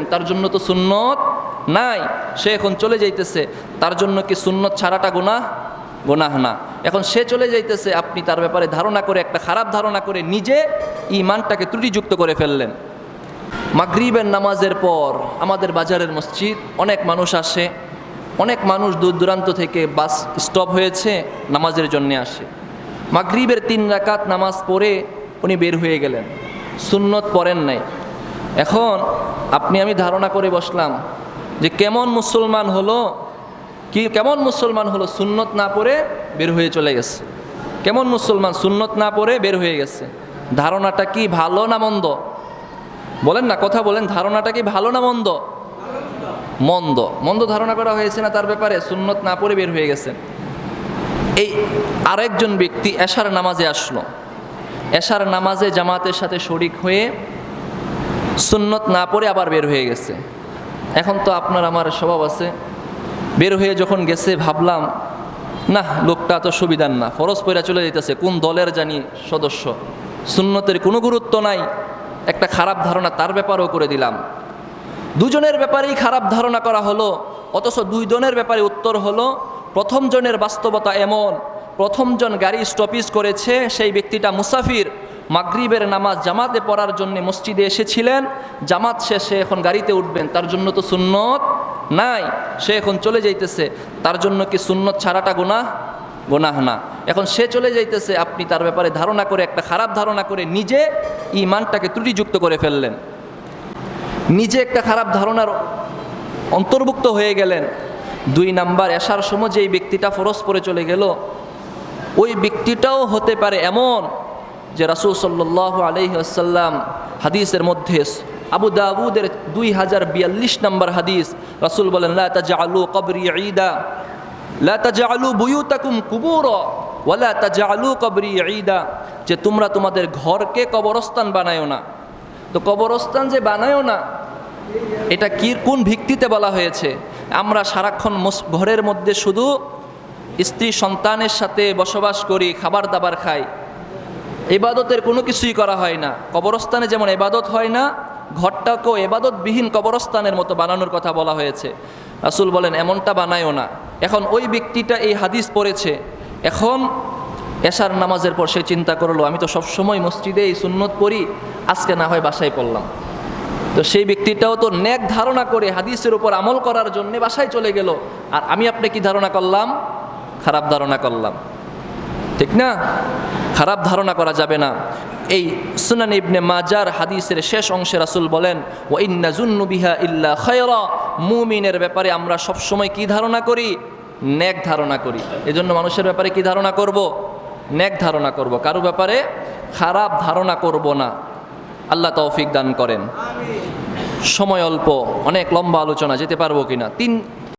তার জন্য তো সুন্নত নাই, সে এখন চলে যাইতেছে, তার জন্য কি সুন্নত ছাড়াটা গুনাহ? গুনাহ না। এখন সে চলে যাইতেছে, আপনি তার ব্যাপারে ধারণা করে, একটা খারাপ ধারণা করে নিজে ঈমানটাকে ত্রুটিযুক্ত করে ফেললেন। মাগরিবের নামাজের পর আমাদের বাজারের মসজিদ, অনেক মানুষ আসে, অনেক মানুষ দূর দূরান্ত থেকে বাস স্টপ হয়েছে, নামাজের জন্য আসে। মাগরিবের 3 রাকাত নামাজ পড়ে উনি বের হয়ে গেলেন, সুন্নত পড়েন নাই। এখন আমি ধারণা করে বসলাম যে কেমন মুসলমান হলো সুন্নত না পড়ে বের হয়ে চলে গেছে। কেমন মুসলমান সুন্নত না পড়ে বের হয়ে গেছে? ধারণাটা কি ভালো না মন্দ? বলেন না, কথা বলেন, ধারণাটা কি ভালো না মন্দ? মন্দ। মন্দ ধারণা করা হয়েছে না তার ব্যাপারে, সুন্নত না পড়ে বের হয়ে গেছে। এই আরেকজন ব্যক্তি এশার নামাজে আসলো, এশার নামাজে জামাতের সাথে শরিক হয়ে সুন্নত না পড়ে আবার বের হয়ে গেছে। এখন তো আপনার আমার স্বভাব আছে, বের হয়ে যখন গেছে ভাবলাম না, লোকটা তো সুবিধার না, ফরজ পড়া চলে যেতেছে, কোন দলের জানি সদস্য, সুন্নতের কোনো গুরুত্ব নাই, একটা খারাপ ধারণা তার ব্যাপারেও করে দিলাম। দুজনের ব্যাপারেই খারাপ ধারণা করা হলো, অথচ দুইজনের ব্যাপারে উত্তর হলো প্রথম জনের বাস্তবতা এমন, প্রথম জন গাড়ি স্টপিজ করেছে, সেই ব্যক্তিটা মুসাফির, মাগরিবের নামাজ জামাতে পড়ার জন্য মসজিদে এসেছিলেন, জামাত শেষে এখন গাড়িতে উঠবেন, তার জন্য তো সুন্নত নাই, সে এখন চলে যাইতেছে, তার জন্য কি সুন্নত ছাড়াটা গুনাহ? গুনাহ না। এখন সে চলে যাইতেছে, আপনি তার ব্যাপারে ধারণা করে, একটা খারাপ ধারণা করে নিজে ঈমানটাকে ত্রুটিযুক্ত করে ফেললেন, নিজে একটা খারাপ ধারণার অন্তর্ভুক্ত হয়ে গেলেন। 2 নাম্বার, এশার সময় যেই ব্যক্তিটা ফরজ পড়ে চলে গেল, ওই ব্যক্তিটাও হতে পারে এমন যে রাসূল সাল্লাল্লাহু আলাইহি ওয়াসাল্লাম হাদিসের মধ্যে, আবু দাউদের 2042 নম্বর হাদিস, রাসূল বলেন লা তাজআলু কবরি ঈদা, লা তাজআলু বুয়ুতাকুম কুবুরা ওয়া লা তাজআলু কবরি ঈদা, যে তোমরা তোমাদের ঘরকে কবরস্থান বানায়ো না। তো কবরস্থান যে বানায়ো না, এটা কি কোন ভিত্তিতে বলা হয়েছে? আমরা সারাক্ষণ ঘরের মধ্যে শুধু স্ত্রী সন্তানের সাথে বসবাস করি, খাবার দাবার খাই, ইবাদতের কোনো কিছুই করা হয় না। কবরস্থানে যেমন ইবাদত হয় না, ঘরটাকেও ইবাদতবিহীন কবরস্থানের মতো বানানোর কথা বলা হয়েছে। রাসূল বলেন এমনটা বানায়ও না। এখন ওই ব্যক্তিটা এই হাদিস পড়েছে, এখন এশার নামাজের পর সে চিন্তা করলো, আমি তো সবসময় মসজিদে এই সুন্নত পড়ি, আজকে না হয় বাসায় পড়লাম। তো সেই ব্যক্তিটাও তো নেক ধারণা করে হাদিসের উপর আমল করার জন্য বাসায় চলে গেল, আর আপনি কি ধারণা করলাম? খারাপ ধারণা করলাম, ঠিক না? খারাপ ধারণা করা যাবে না। এই সুনান ইবনে মাজার হাদিসের শেষ অংশে রাসূল বলেন ওয়া ইন্না যুন্নু বিহা ইল্লা খায়রা, মুমিনের ব্যাপারে আমরা সবসময় কি ধারণা করি? নেক ধারণা করি। এজন্য মানুষের ব্যাপারে কি ধারণা করব? নেক ধারণা করব, কারো ব্যাপারে খারাপ ধারণা করব না। আল্লাহ তৌফিক দান করেন। সময় অল্প, অনেক লম্বা আলোচনা, যেতে পারবো কিনা?